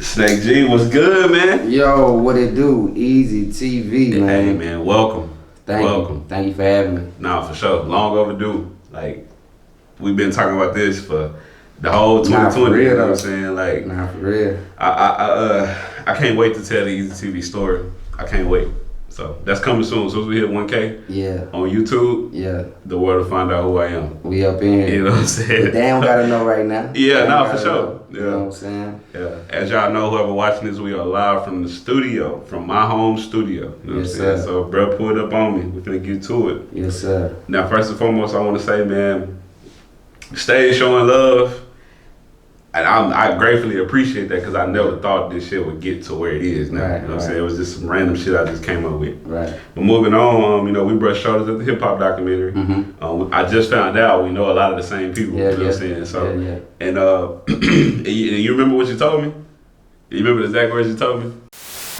Snake G, what's good, man? Yo, what it do? Easy TV, man. Hey, man, welcome. Welcome. Thank you for having me. Nah, for sure. Long overdue. Like, we've been talking about this for the whole 2020. Real, you know what I'm saying? Like, nah, for real. I can't wait to tell the Easy TV story. I can't wait. So that's coming soon. As soon as we hit 1K on YouTube, the world will find out who I am. We up in here. You know what I'm saying? But they don't gotta know right now. Yeah, no, for sure. You know what I'm saying? Yeah. As y'all know, whoever watching this, we are live from the studio, from my home studio. You know what I'm saying? Sir. So, bro, pull it up on me. We're finna get to it. Yes, sir. Now, first and foremost, I want to say, man, stay showing love. And I gratefully appreciate that because I never thought this shit would get to where it is now. Right, you know what I'm saying? It was just some random shit I just came up with. Right. But moving on, you know, we brushed shoulders at the hip hop documentary. I just found out we know a lot of the same people. You know what I'm saying? So, and you remember what you told me? You remember the exact words you told me?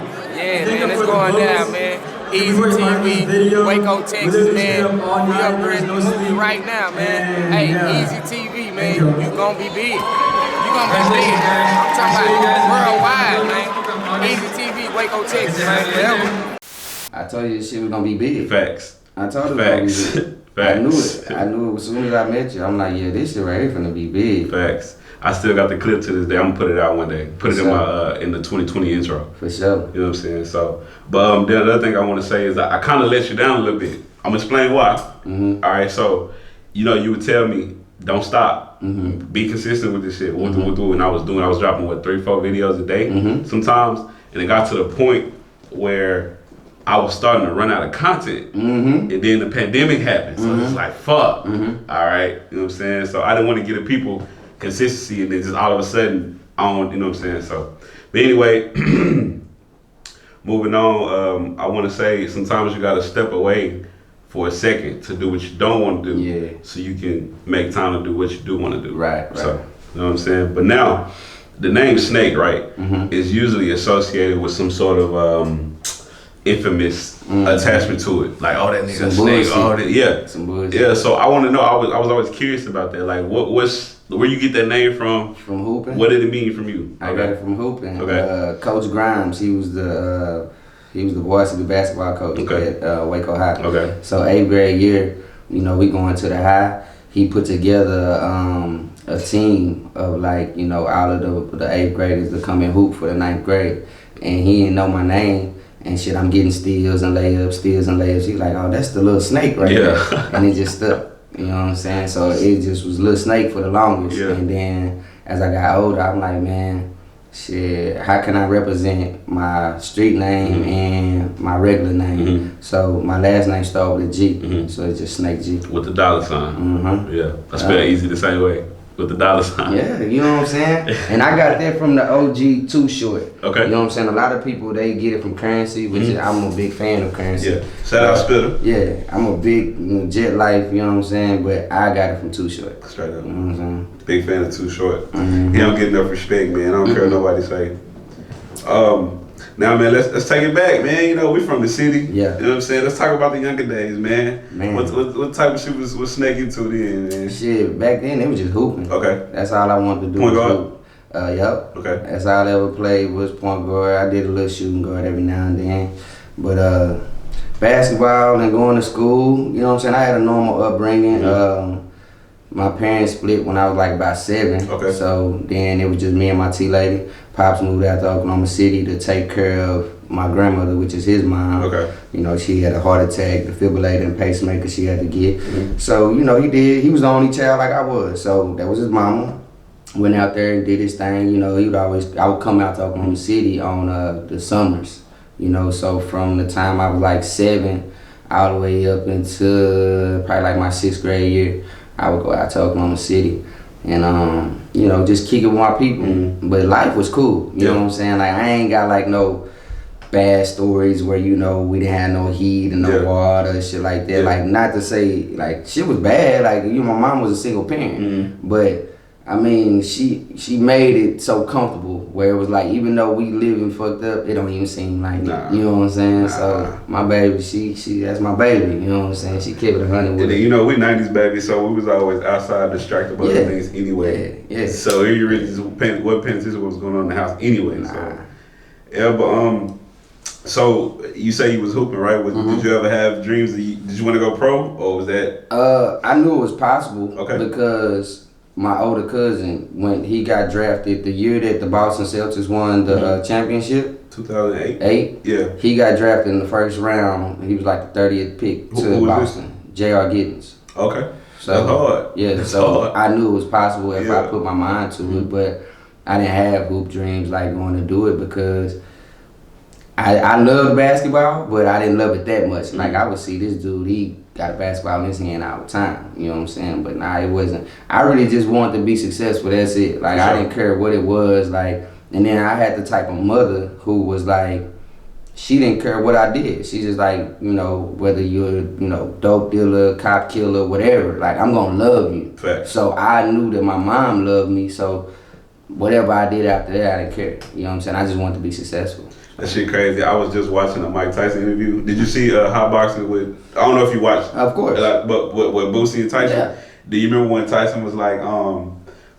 Yeah, man, it's going down, man. Easy TV, Waco, Texas, man. We up here in the movie right now, man. Hey, Easy TV, man. You gonna be big. You gonna be big. I'm talking about worldwide, man. Easy TV, Waco, Texas, man. I told you this shit was gonna be big. Facts. I told you it was Facts. gonna be big. Facts. I knew it. I knew it as soon as I met you. I'm like, yeah, this shit right here finna be big. Facts. I still got the clip to this day. I'm gonna put it out one day. Put it in my in the 2020 intro. For sure. You know what I'm saying? So, but the other thing I want to say is I kind of let you down a little bit. I'm gonna explain why. All right. So, you know, you would tell me, don't stop. Be consistent with this shit. What I was dropping 3-4 videos a day sometimes, and it got to the point where I was starting to run out of content, and then the pandemic happened. So it's like, fuck. All right. You know what I'm saying? So I didn't want to give the people consistency and then just all of a sudden on, you know what I'm saying? So, but anyway, moving on, I want to say sometimes you got to step away for a second to do what you don't want to do, so you can make time to do what you do want to do. Right. So, you know what I'm saying? But now, the name Snake, right, is usually associated with some sort of infamous attachment to it. Like, oh, that nigga Some Snake, bullshit. oh, that, Some bullshit. Yeah, so I want to know, I was always curious about that. Like, where you get that name from? From hooping. What did it mean from you? I got it from hooping. Okay. Coach Grimes, he was the varsity basketball coach at Waco High. Okay. So 8th grade year, you know, we going to the high. He put together a team of like, you know, all of the 8th graders to come and hoop for the 9th grade. And he didn't know my name. And shit, I'm getting steals and layups. He's like, oh, that's the little Snake right there. And it just stuck. You know what I'm saying? So it just was Little Snake for the longest. And then as I got older, I'm like, man, shit, how can I represent my street name and my regular name? So my last name started with a G. So it's just Snake G. With the dollar sign. Yeah, I spell easy the same way. With the dollar sign. Yeah, you know what I'm saying? And I got that from the OG Too Short. Okay. You know what I'm saying? A lot of people, they get it from Currency, which is, I'm a big fan of Currency. Yeah. Shout out Spitter. Yeah, I'm a big Jet Life, you know what I'm saying? But I got it from Too Short. Straight up. You know what I'm saying? Big fan of Too Short. He don't get enough respect, man. I don't care what nobody say. Now, man, let's take it back, man. You know, we from the city. Yeah. You know what I'm saying? Let's talk about the younger days, man. Man. What type of shit was Snake into then, man? Shit, back then, it was just hooping. Okay. That's all I wanted to do. Point guard? Hoop. Yup. Okay. That's all I ever played was point guard. I did a little shooting guard every now and then. But basketball and going to school, you know what I'm saying? I had a normal upbringing. My parents split when I was like about 7. Okay. So then it was just me and my T-lady. Pops moved out to Oklahoma City to take care of my grandmother, which is his mom. Okay. You know, she had a heart attack, defibrillator and pacemaker she had to get. So, you know, he was the only child like I was. So that was his mama. Went out there and did his thing. You know, I would come out to Oklahoma City on the summers. You know, so from the time I was like 7 all the way up into probably like my 6th grade year, I would go out to Oklahoma City and, you know, just kick it with my people. But life was cool, you know what I'm saying? Like, I ain't got like no bad stories where, you know, we didn't have no heat and no water, shit like that. Like, not to say, like, shit was bad. Like, you know, my mom was a single parent. But, I mean, she made it so comfortable where it was like, even though we living fucked up, it don't even seem like it. You know what I'm saying? Nah. So my baby, she that's my baby. You know what I'm saying? She kept it 100 with And then, it. you know, we 90s baby, so we was always outside distracted by other things anyway. Yeah. So you really just wasn't paying attention to what was going on in the house anyway. Nah. So yeah, but so you say you was hooping, right? Did you ever have dreams? Did you want to go pro, or was that? I knew it was possible. Okay. Because my older cousin, when he got drafted, the year that the Boston Celtics won the championship, 2008. Yeah. He got drafted in the first round. He was like the 30th pick to Who Boston. J.R. Giddens. Okay. So, that's hard. Yeah. That's so hard. I knew it was possible if I put my mind to it, but I didn't have hoop dreams like going to do it because I loved basketball, but I didn't love it that much. Like I would see this dude, he got a basketball in his hand all the time. You know what I'm saying? But nah, it wasn't. I really just wanted to be successful. That's it. Like I didn't care what it was. Like, and then I had the type of mother who was like, she didn't care what I did. She just like, you know, whether you're, you know, dope dealer, cop killer, whatever. Like I'm gonna love you. Facts. So I knew that my mom loved me. So whatever I did after that, I didn't care. You know what I'm saying? I just wanted to be successful. That shit crazy. I was just watching a Mike Tyson interview. Did you see Hot Boxing with? I don't know if you watched. Of course. But with Boosie and Tyson. Yeah. Do you remember when Tyson was like,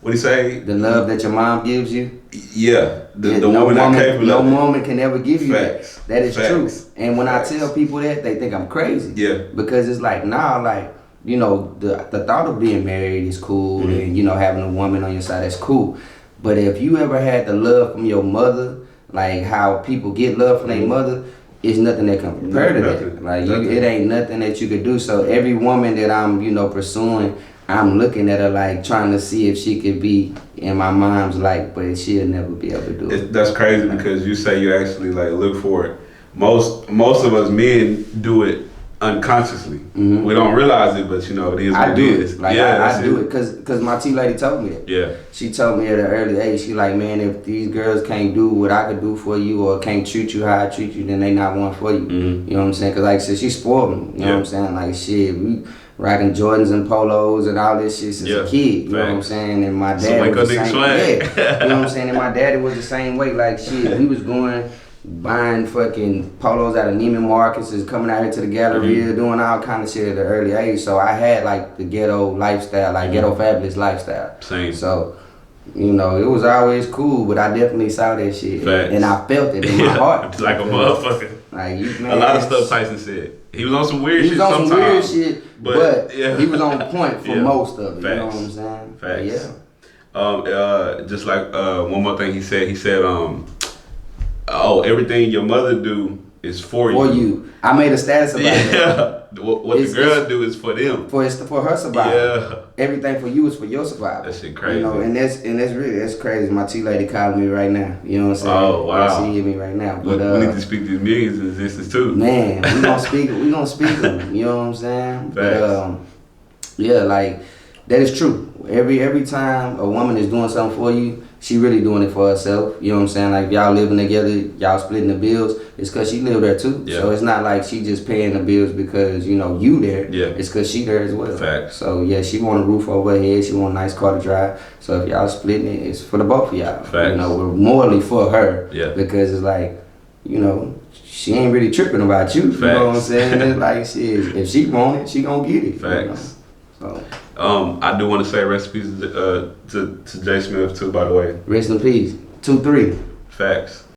what he say? The love that your mom gives you. Yeah. The woman not capable no of it. woman can ever give you Facts. that. That is Facts. true. And when I tell people that, they think I'm crazy. Yeah. Because it's like, nah, like, you know, the thought of being married is cool, and you know, having a woman on your side, that's cool. But if you ever had the love from your mother, like how people get love from their mother, it's nothing that can compare to that. Like it ain't nothing that you could do. So every woman that I'm, you know, pursuing, I'm looking at her like trying to see if she could be in my mom's life, but she'll never be able to do it. That's crazy because you say you actually like look for it. Most of us men do it unconsciously. We don't realize it, but you know it is what I it do is. it. Like I do it because my T lady told me that. Yeah. She told me at an early age, she like, man, if these girls can't do what I could do for you or can't treat you how I treat you, then they not one for you. You know what I'm saying? Because like I said, she spoiled me. You know what I'm saying? Like shit, we rocking Jordans and polos and all this shit since a kid. You know what I'm saying? And my dad was the same. You know what I'm saying? And my daddy was the same way. Like shit, we was going buying fucking polos out of Neiman Marcus, is coming out here to the Galleria, doing all kind of shit at an early age. So I had like the ghetto lifestyle, like ghetto fabulous lifestyle. Same. So, you know, it was always cool, but I definitely saw that shit. And I felt it in my heart. Like a motherfucker. Like, a lot of stuff Tyson said. He was on some weird shit sometimes. He was on some weird shit, but he was on point for most of it. Facts. You know what I'm saying? Facts. Yeah. Just like one more thing he said, oh, everything your mother do is for you. For you. I made a status about that. What the girls do is for them. For her survival. Yeah. Everything for you is for your survival. That shit crazy. You know, and that's crazy. My T lady calling me right now. You know what I'm saying? Oh wow. Yeah, she hit me right now. But we need to speak these millions in existence too. Man, we gonna speak them. You know what I'm saying? Facts. But yeah, like that is true. Every time a woman is doing something for you, she really doing it for herself. You know what I'm saying? Like, if y'all living together, y'all splitting the bills, it's because she live there too. Yeah. So it's not like she just paying the bills because, you know, you there. Yeah. It's because she there as well. Facts. So, yeah, she want a roof over her head. She want a nice car to drive. So if y'all splitting it, it's for the both of y'all. Facts. You know, we're morally for her. Yeah. Because it's like, you know, she ain't really tripping about you. Facts. You know what I'm saying? It's like, shit, if she want it, she gonna get it. Facts. You know? So. I do want to say recipes to Jay Smith too, by the way. Rest in peace. 2-3. Facts.